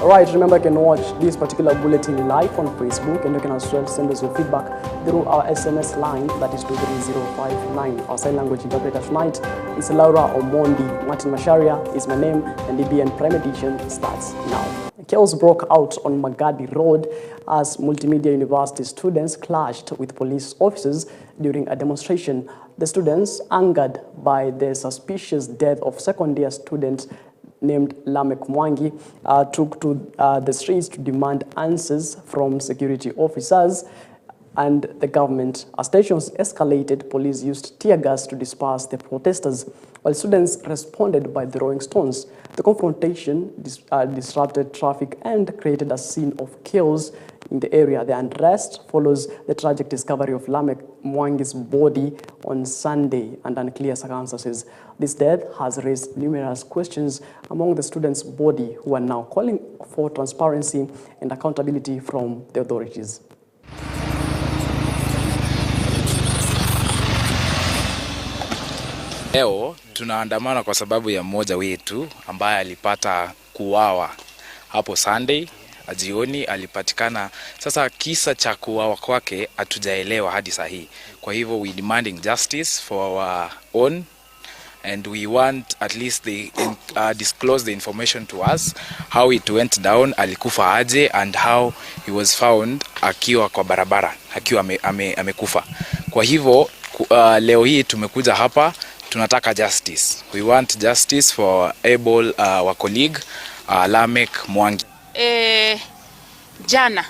Alright, remember you can watch this particular bulletin live on Facebook, and you can as well send us your feedback through our SMS line, that is 23059. Our sign language interpreter tonight is Laura Omondi. Martin Macharia is my name, and EBN Prime Edition starts now. Chaos broke out on Magadi Road as Multimedia University students clashed with police officers during a demonstration. The students, angered by the suspicious death of second-year student named Lamek Mwangi, took to the streets to demand answers from security officers and the government. As tensions escalated, police used tear gas to disperse the protesters, while students responded by throwing stones. The confrontation disrupted traffic and created a scene of chaos in the area. The unrest follows the tragic discovery of Lamek Mwangi's body on Sunday under unclear circumstances. This death has raised numerous questions among the students' body, who are now calling for transparency and accountability from the authorities. Leo tunaandamana kwa sababu ya mmoja wetu ambaye alipata kuuawa hapo Sunday jioni, alipatikana. Sasa kisa cha kuuawa kwake hatujaelewa hadi sahihi. Kwa hivyo we demanding justice for our own, and we want at least they disclose the information to us, how it went down, alikufa aje, and how he was found akiwa kwa barabara akiwa amekufa. Kwa hivyo leo hii tumekuja hapa, tunataka justice. We want justice for able our colleague Lamek Mwangi. Jana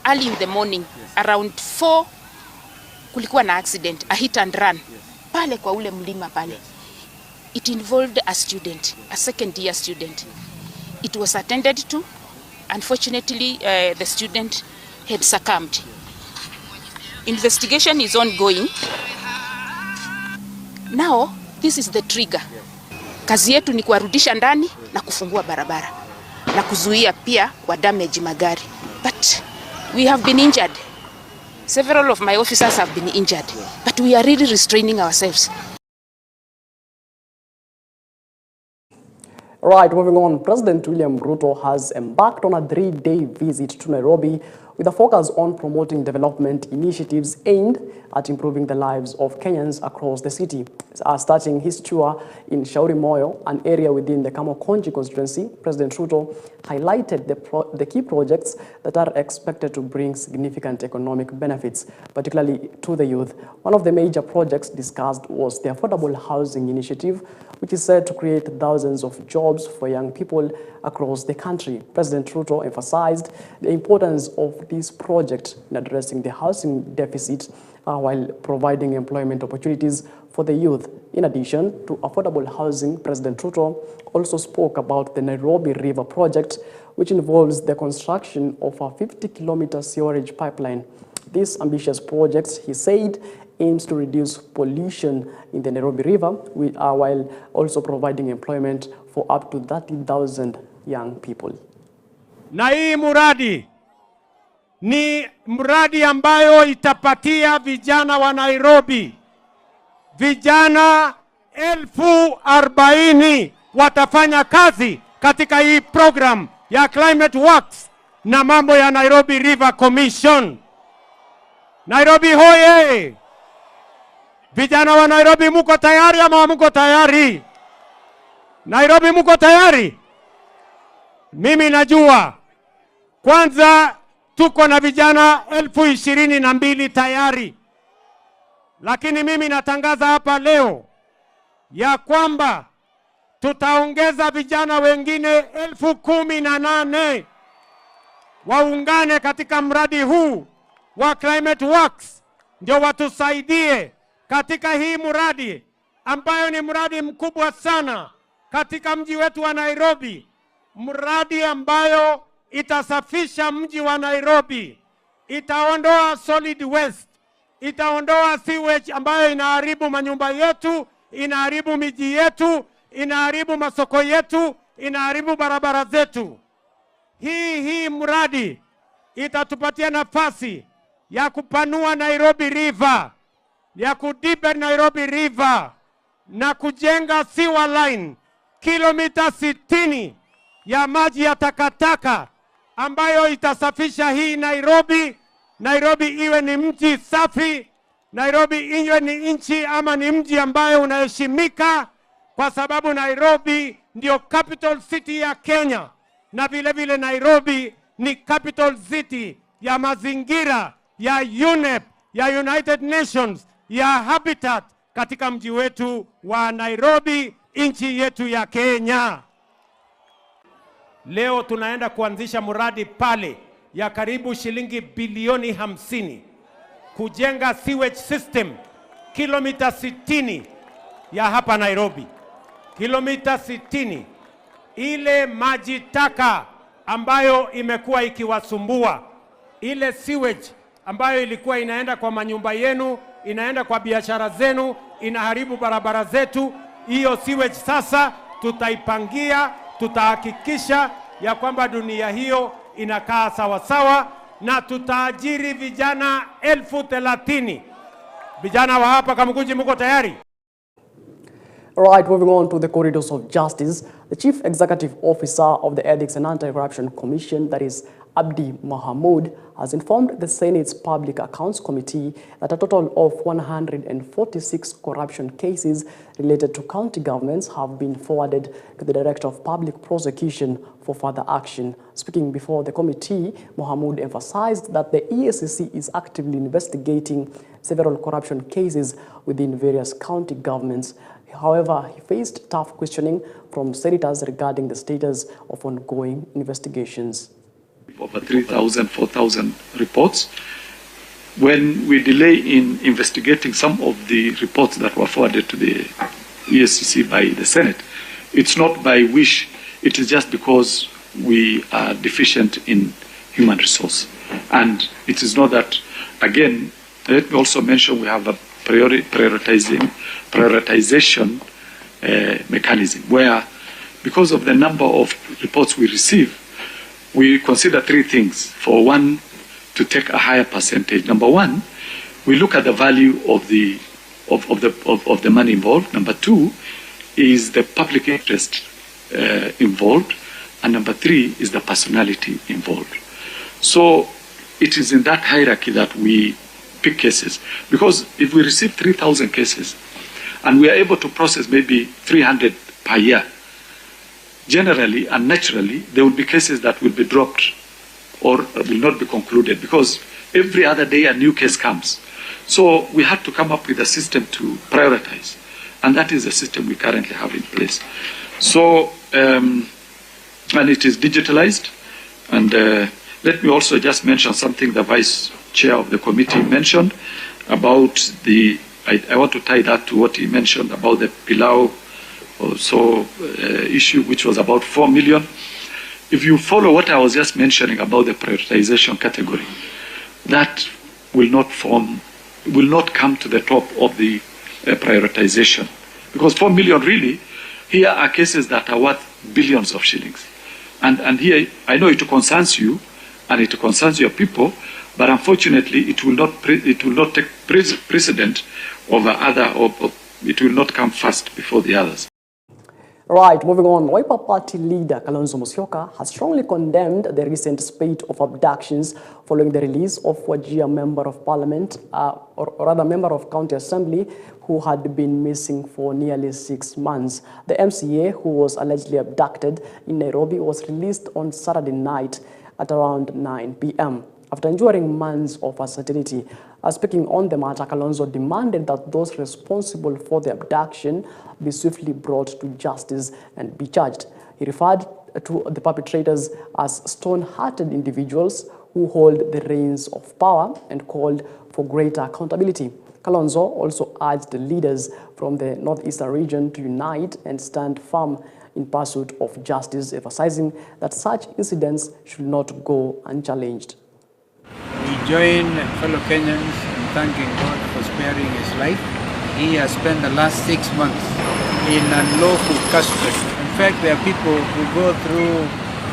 early in the morning around 4 kulikuwa na accident, a hit and run pale kwa ule mlima pale. It involved a student, a second year student. It was attended to. Unfortunately, the student had succumbed. Investigation is ongoing. Now, this is the trigger. Kazi yetu ni kuwarudisha ndani na kufungua barabara na kuzuia pia kwa damage magari. But we have been injured. Several of my officers have been injured. But we are really restraining ourselves. Right, moving on, President William Ruto has embarked on a 3-day visit to Nairobi with a focus on promoting development initiatives aimed at improving the lives of Kenyans across the city. Starting his tour in Shauri Moyo, an area within the Kamukunji constituency, President Ruto highlighted the key projects that are expected to bring significant economic benefits, particularly to the youth. One of the major projects discussed was the Affordable Housing Initiative, which is said to create thousands of jobs for young people across the country. President Ruto emphasized the importance of this project in addressing the housing deficit while providing employment opportunities for the youth. In addition to affordable housing, President Ruto also spoke about the Nairobi River project, which involves the construction of a 50-kilometer sewerage pipeline. This ambitious project, he said, aims to reduce pollution in the Nairobi River while also providing employment for up to 30,000 young people. Na hii muradi ni mradi ambayo itapatia vijana wa Nairobi, vijana 40,000 watafanya kazi katika hii program ya Climate Works na mambo ya Nairobi River Commission. Nairobi hoye! Vijana wa Nairobi muko tayari ama muko tayari? Nairobi muko tayari? Mimi najua kwanza tuko na vijana 22,000 tayari. Lakini mimi natangaza hapa leo ya kwamba tutaongeza vijana wengine 18,000 waungane katika mradi huu wa Climate Works, ndio watusaidie katika hii mradi ambayo ni mradi mkubwa sana katika mji wetu wa Nairobi. Mradi ambayo itasafisha mji wa Nairobi, itaondoa solid waste, itaondoa sewage ambayo inaharibu manyumba yetu, inaharibu miji yetu, inaharibu masoko yetu, inaharibu barabara zetu. Hii mradi itatupatia nafasi ya kupanua Nairobi River, ya kudeepen Nairobi River na kujenga sewer line kilomita 60 ya maji ya takataka ambayo itasafisha hii Nairobi. Nairobi iwe ni mji safi. Nairobi iwe ni nchi ama ni mji ambayo unaheshimika, kwa sababu Nairobi ndio capital city ya Kenya, na vile vile Nairobi ni capital city ya mazingira, ya UNEP, ya United Nations, ya Habitat katika mji wetu wa Nairobi, nchi yetu ya Kenya. Leo tunaenda kuanzisha mradi pale ya karibu shilingi bilioni 50 kujenga sewage system kilomita 60 ya hapa Nairobi. Kilomita 60. Ile maji taka ambayo imekuwa ikiwasumbua, ile sewage ambayo ilikuwa inaenda kwa manyumba yenu, inaenda kwa biashara zenu, inaharibu barabara zetu, hiyo sewage sasa tutaipangia, tutahakikisha ya kwamba dunia hiyo inakaa sawa sawa, na tutaajiri vijana 30,000. Vijana wa hapa Kamukunji, mko tayari? Right, moving on to the corridors of justice. The Chief Executive Officer of the Ethics and Anti-Corruption Commission, that is Abdi Mohamud, has informed the Senate's Public Accounts Committee that a total of 146 corruption cases related to county governments have been forwarded to the Director of Public Prosecution for further action. Speaking before the committee, Mohamud emphasized that the EACC is actively investigating several corruption cases within various county governments. However, he faced tough questioning from senators regarding the status of ongoing investigations. Over 3,000, 4,000 reports. When we delay in investigating some of the reports that were forwarded to the EACC by the Senate, it's not by wish, it is just because we are deficient in human resource. And it is not that, again, let me also mention we have a prioritization mechanism where, because of the number of reports we receive, we consider three things for one to take a higher percentage. Number one, we look at the value of the money involved. Number two is the public interest involved, and number three is the personality involved. So it is in that hierarchy that we pick cases, because if we receive 3,000 cases and we are able to process maybe 300 per year, generally and naturally there will be cases that will be dropped or will not be concluded, because every other day a new case comes. So we had to come up with a system to prioritize, and that is the system we currently have in place. So and it is digitalized. And let me also just mention something the Vice Chair of the committee mentioned about the, I want to tie that to what he mentioned about the Pilau issue, which was about 4 million. If you follow what I was just mentioning about the prioritization category, that will not come to the top of the prioritization, because 4 million really, here are cases that are worth billions of shillings. And here, I know it concerns you and it concerns your people, but unfortunately it will not take precedent over other, or it will not come first before the others. Right, moving on, Wiper Party leader Kalonzo Musyoka has strongly condemned the recent spate of abductions following the release of Wajir member of parliament, or rather member of county assembly, who had been missing for nearly 6 months. The MCA, who was allegedly abducted in Nairobi, was released on Saturday night at around 9 p.m. after enduring months of uncertainty. Speaking on the matter, Kalonzo demanded that those responsible for the abduction be swiftly brought to justice and be charged. He referred to the perpetrators as stone-hearted individuals who hold the reins of power and called for greater accountability. Kalonzo also urged the leaders from the northeastern region to unite and stand firm in pursuit of justice, emphasizing that such incidents should not go unchallenged. We join fellow Kenyans in thanking God for sparing his life. He has spent the last 6 months in unlawful custody. In fact, there are people who go through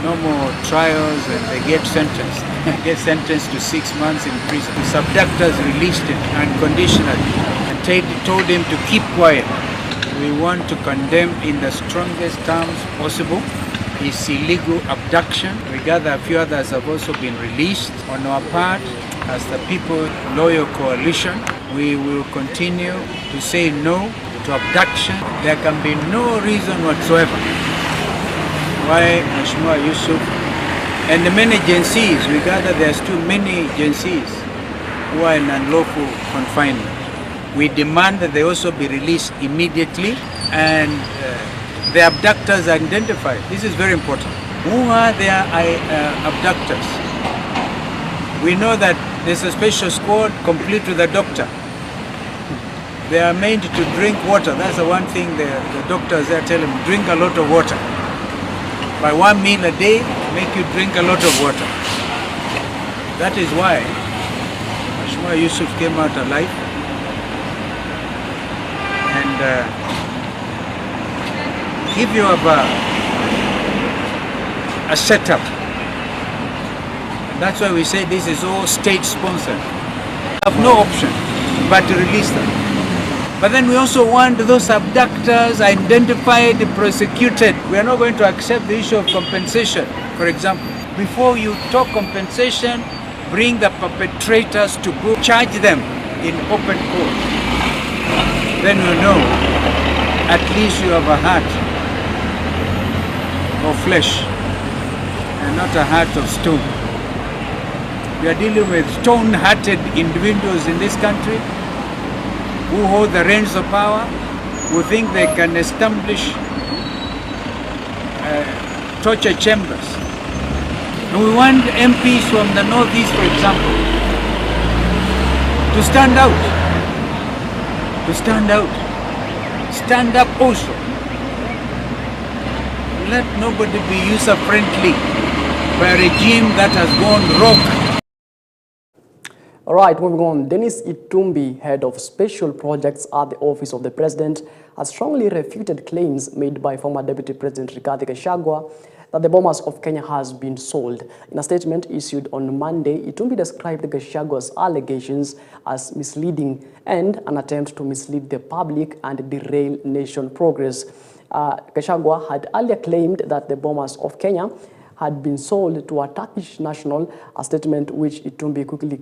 normal trials and they get sentenced. They get sentenced to 6 months in prison. His abductors released him unconditionally and told him to keep quiet. We want to condemn in the strongest terms possible is illegal abduction. We gather a few others have also been released. On our part, as the People Loyal Coalition, we will continue to say no to abduction. There can be no reason whatsoever why Mheshimiwa Yusuf and the many agencies, we gather there's too many agencies who are in unlawful confinement. We demand that they also be released immediately and the abductors identified. This is very important. Who are their abductors? We know that there's a special squad complete with a doctor. They are meant to drink water. That's the one thing the doctors there tell them, drink a lot of water. By 1 meal a day, make you drink a lot of water. That is why Mheshimiwa Yusuf came out alive. And if you have a setup, and that's why we say this is all state-sponsored. We have no option but to release them. But then we also want those abductors identified, prosecuted. We are not going to accept the issue of compensation. For example, before you talk compensation, bring the perpetrators to book, charge them in open court. Then you know, at least you have a heart of flesh and not a heart of stone. We are dealing with stone-hearted individuals in this country who hold the reins of power, who think they can establish torture chambers. And we want MPs from the Northeast, for example, to stand out. To stand out. Stand up also. Let nobody be user-friendly by a regime that has gone rogue. All right, moving on. Dennis Itumbi, head of special projects at the Office of the President, has strongly refuted claims made by former Deputy President Rigathi Gachagua that the Bomas of Kenya has been sold. In a statement issued on Monday, Itumbi described Gachagua's allegations as misleading and an attempt to mislead the public and derail nation progress. Gachagua had earlier claimed that the Bomas of Kenya had been sold to a Turkish national, a statement which Itumbi quickly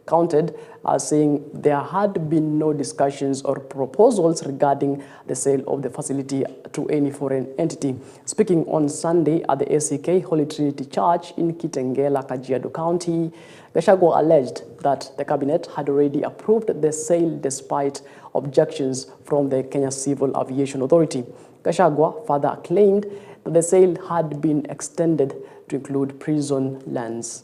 countered, saying there had been no discussions or proposals regarding the sale of the facility to any foreign entity. Speaking on Sunday at the ACK Holy Trinity Church in Kitengela, Kajiado County, Gachagua alleged that the cabinet had already approved the sale despite objections from the Kenya Civil Aviation Authority. Gachagua further claimed that the sale had been extended to include prison lands.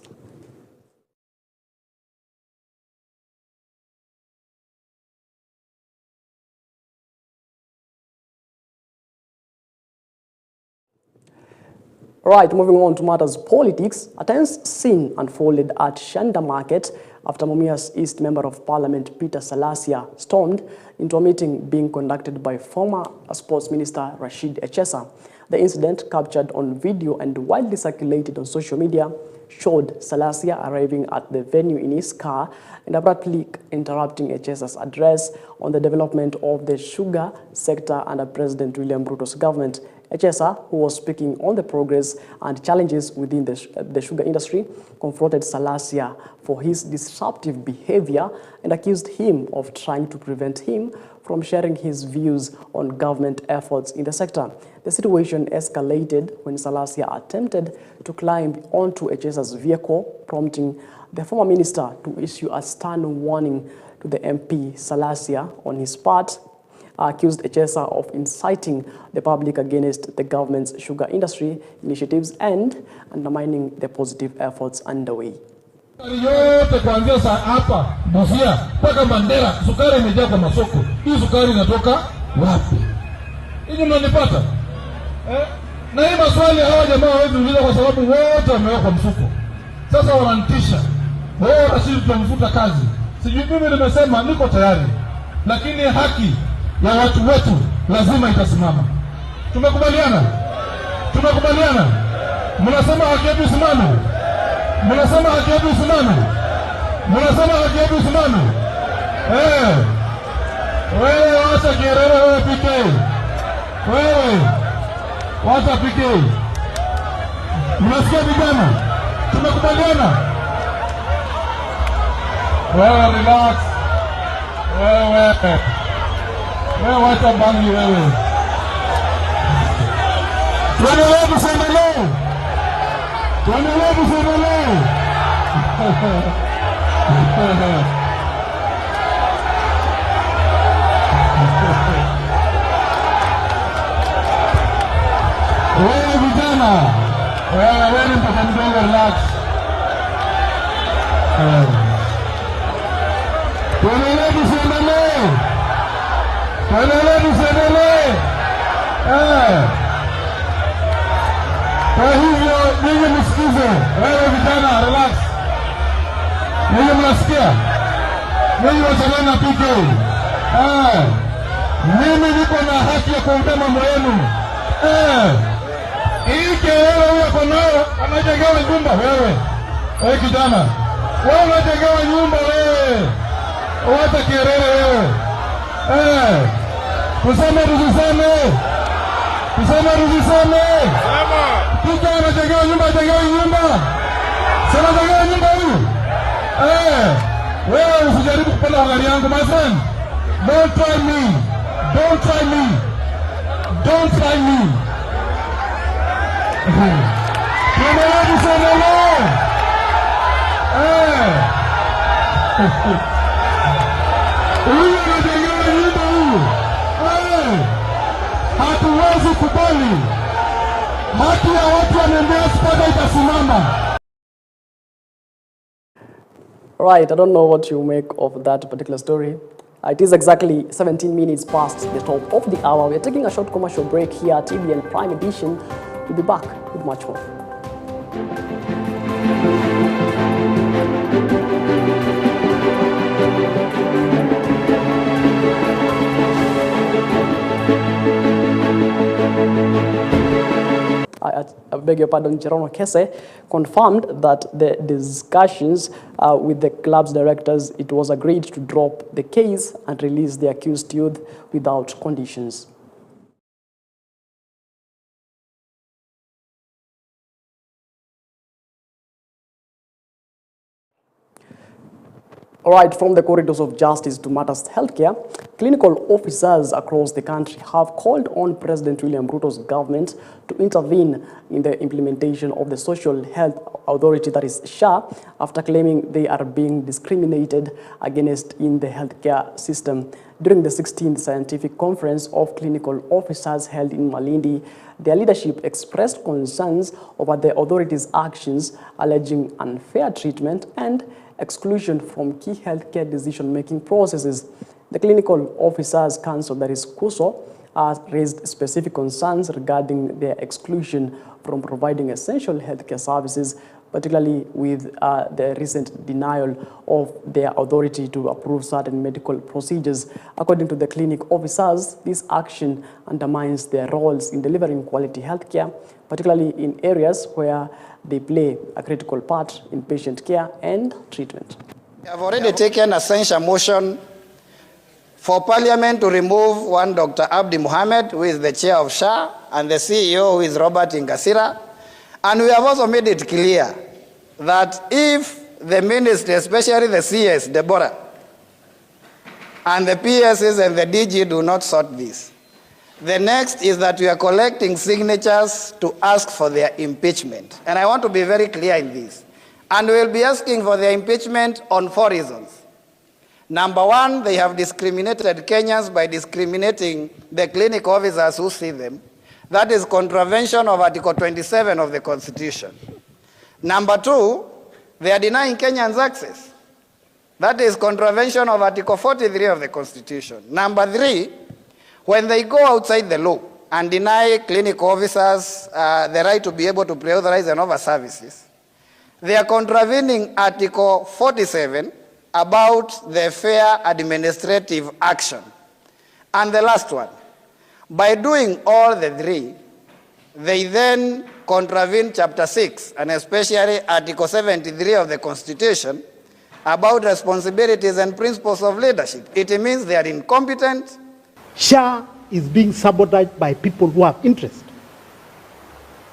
Right, moving on to matters politics. A tense scene unfolded at Shanda Market after Mumias East Member of Parliament Peter Salasia stormed into a meeting being conducted by former Sports Minister Rashid Echesa. The incident, captured on video and widely circulated on social media, showed Salasia arriving at the venue in his car and abruptly interrupting Echesa's address on the development of the sugar sector under President William Ruto's government. Echesa, who was speaking on the progress and challenges within the sugar industry, confronted Salasia for his disruptive behavior and accused him of trying to prevent him from sharing his views on government efforts in the sector. The situation escalated when Salasia attempted to climb onto Echesa's vehicle, prompting the former minister to issue a stern warning to the MP. Salasia, on his part, accused Echesa of inciting the public against the government's sugar industry initiatives and undermining the positive efforts underway. Yote kuanzia saa hapa Busia mpaka Mandera sukari imejaa kwa masoko. Hii sukari inatoka wapi? Hivi mnanipata? Na hii maswali hawa jamaa hawezi uliza kwa sababu wote wamewekwa mfuko. Sasa wananitisha. Wao sisi tunamfuta kazi. Sijui mimi nimesema niko tayari. Lakini haki ya watu wetu lazima itasimama. Tumekubaliana? Tumekubaliana? Mnasema haki yetu isimame? Mnasema haki yetu isimame? Mnasema haki yetu isimame? Wewe wacha Kirere, wewe PK. Wewe wacha PK. Mnasikia vijana? Tumekubaliana? Wewe relax. Wewe wacha bangi wewe. Tuendelee tusendelee. Tuendelee tusendelee. Wewe vijana. Wewe ni mpaka mdogo relax. Tuendelee tusendelee. Tuendelee tusendelee. Kwa hivyo ninyi msikize. Wewe vijana relax. Ninyi mnasikia? Ninyi wachana na PK. Mimi niko na haki ya kuongea mambo yenu. Hii kelele huyo konayo anajengewa nyumba wewe. Wewe kijana. Wewe unajengewa nyumba wewe. Wacha kelele wewe. Tuseme tusiseme. Tuseme tusiseme. Pika anajengewa nyumba, ajengewa nyumba. Sema ajengewa nyumba huyu. Wewe usijaribu kupanda gari yangu my friend. Don't try me. Don't try me. Don't try me. Tuendelee tusendelee. Huyu anajengewa nyumba huyu. Hatuwezi kubali. Haki ya watu wanaendea spada itasimama. Right, I don't know what you make of that particular story. It is exactly 17 minutes past the top of the hour. We are taking a short commercial break here at EBN Prime Edition. We'll be back with much more. I beg your pardon, Jerono Kese confirmed that the discussions with the club's directors, it was agreed to drop the case and release the accused youth without conditions. All right, from the corridors of justice to matters healthcare, clinical officers across the country have called on President William Ruto's government to intervene in the implementation of the Social Health Authority, that is SHA, after claiming they are being discriminated against in the healthcare system. During the 16th Scientific Conference of Clinical Officers held in Malindi, their leadership expressed concerns over the authority's actions, alleging unfair treatment and exclusion from key healthcare decision-making processes. The Clinical Officers Council, that is KUSO, has raised specific concerns regarding their exclusion from providing essential healthcare services, particularly with the recent denial of their authority to approve certain medical procedures. According to the clinic officers, this action undermines their roles in delivering quality healthcare, particularly in areas where they play a critical part in patient care and treatment. We have already taken a censure motion for Parliament to remove one Dr. Abdi Mohamed, who is the chair of SHA, and the CEO, who is Robert Ingasira. And we have also made it clear that if the ministry, especially the CS, Deborah, and the PSs and the DG do not sort this, the next is that we are collecting signatures to ask for their impeachment. And I want to be very clear in this. And we'll be asking for their impeachment on 4 reasons. Number one, they have discriminated Kenyans by discriminating the clinic officers who see them. That is contravention of Article 27 of the Constitution. Number two, they are denying Kenyans access. That is contravention of Article 43 of the Constitution. Number three, when they go outside the law and deny clinic officers the right to be able to pre-authorize and offer services, they are contravening Article 47 about the fair administrative action. And the last one, by doing all the three, they then contravene Chapter 6 and especially Article 73 of the Constitution about responsibilities and principles of leadership. It means they are incompetent. SHA is being sabotaged by people who have interest.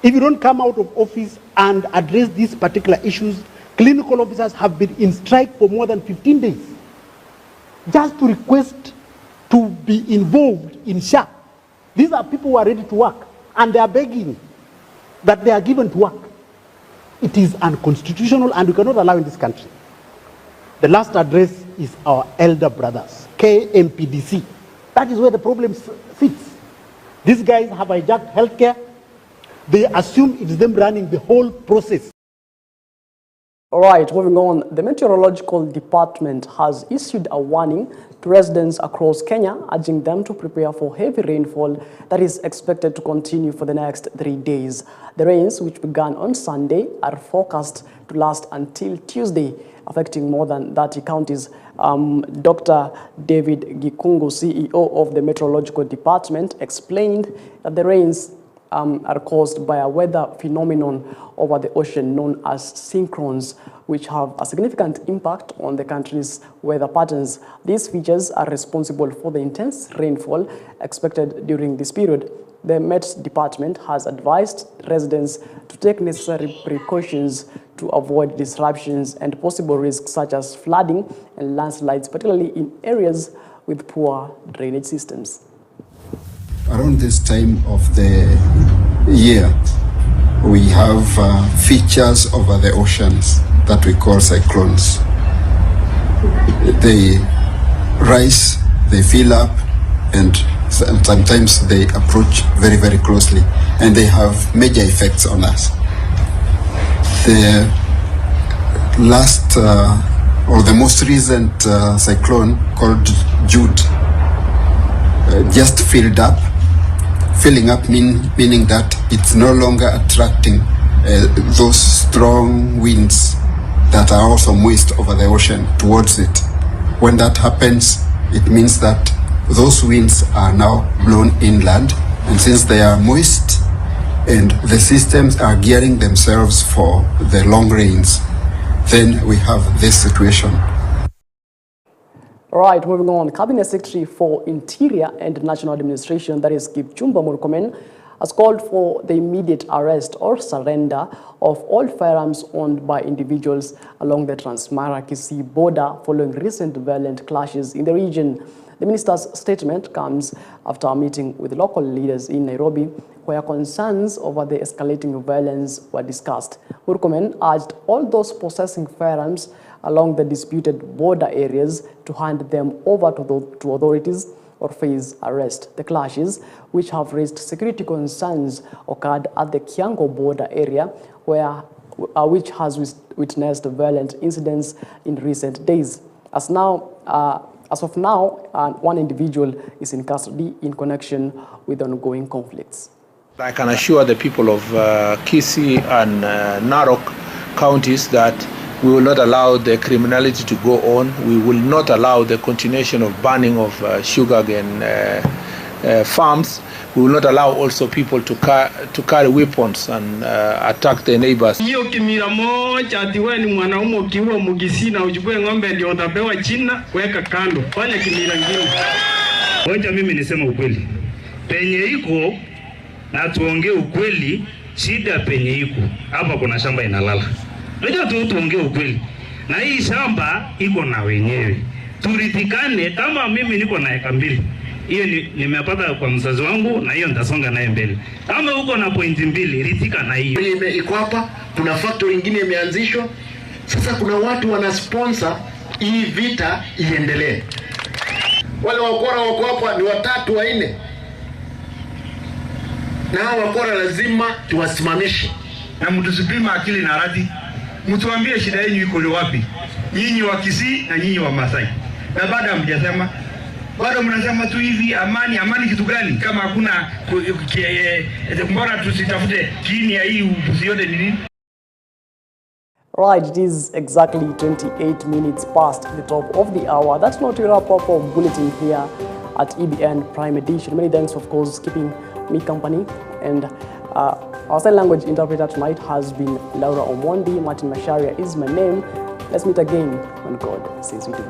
If you don't come out of office and address these particular issues, clinical officers have been in strike for more than 15 days just to request to be involved in SHA. These are people who are ready to work, and they are begging that they are given to work. It is unconstitutional, and we cannot allow in this country. The last address is our elder brothers, KMPDC. That is where the problem sits. These guys have hijacked healthcare. They assume it's them running the whole process. All right, moving on. The Meteorological Department has issued a warning to residents across Kenya, urging them to prepare for heavy rainfall that is expected to continue for the next 3 days. The rains, which began on Sunday, are forecast to last until Tuesday, affecting more than 30 counties. Dr. David Gikungu, CEO of the Meteorological Department, explained that the rains are caused by a weather phenomenon over the ocean known as synchrons, which have a significant impact on the country's weather patterns. These features are responsible for the intense rainfall expected during this period. The Met Department has advised residents to take necessary precautions to avoid disruptions and possible risks such as flooding and landslides, particularly in areas with poor drainage systems. Around this time of the year, we have features over the oceans that we call cyclones. They rise, they fill up, and sometimes they approach very, very closely, and they have major effects on us. The last or the most recent cyclone called Jude just filled up. Filling up meaning that it's no longer attracting those strong winds that are also moist over the ocean towards it. When that happens, it means that those winds are now blown inland, and since they are moist and the systems are gearing themselves for the long rains, then we have this situation. All right, moving on. Cabinet Secretary for Interior and National Administration, that is Kipchumba Murkomen, has called for the immediate arrest or surrender of all firearms owned by individuals along the Trans-Mara-Kisii border following recent violent clashes in the region. The minister's statement comes after a meeting with local leaders in Nairobi, where concerns over the escalating violence were discussed. Murkomen urged all those possessing firearms along the disputed border areas to hand them over to authorities or face arrest. The clashes, which have raised security concerns, occurred at the Kiango border area, which has witnessed violent incidents in recent days. As of now, one individual is in custody in connection with ongoing conflicts. I can assure the people of Kisii and Narok counties that we will not allow the criminality to go on. We will not allow the continuation of burning of sugarcane farms. We will not allow also people to carry weapons and attack their neighbors. Hiyo kimira moja ati wewe ni mwanaume ukiua Mugisi na uchukue ng'ombe ndio utapewa China, weka kando. Fanya kimira ngine. Ngoja mimi niseme ukweli. Penye iko na tuongee ukweli, shida penye iko. Hapa kuna shamba inalala. Ngoja tuongee ukweli. Na hii shamba iko na wenyewe. Turidhikane kama mimi niko na eka 2. Hiyo nimepata kwa mzazi wangu na hiyo nitasonga naye mbele. Kama uko na pointi 2, ridhika na hiyo. Iko hapa, kuna factory nyingine imeanzishwa. Sasa kuna watu wana sponsor hii vita iendelee. Wale wakora wako hapa ni 3 4. Na hao wakora lazima tuwasimamishe. Na mtusipima akili na radi. Mtuambie shida yenu iko wapi? Nyinyi wa Kisii na nyinyi wa Masai. Na baada mjasema bado mnasema tu hivi amani. Amani kitu gani kama hakuna mbona tusitafute kiini ya hii upuzi yote ni nini? Right, it is exactly 28 minutes past the top of the hour. That's not a wrap up of bulletin here at EBN Prime Edition. Many thanks, of course, keeping me company. And our sign language interpreter tonight has been Laura Omondi. Martin Macharia is my name. Let's meet again when God says we do.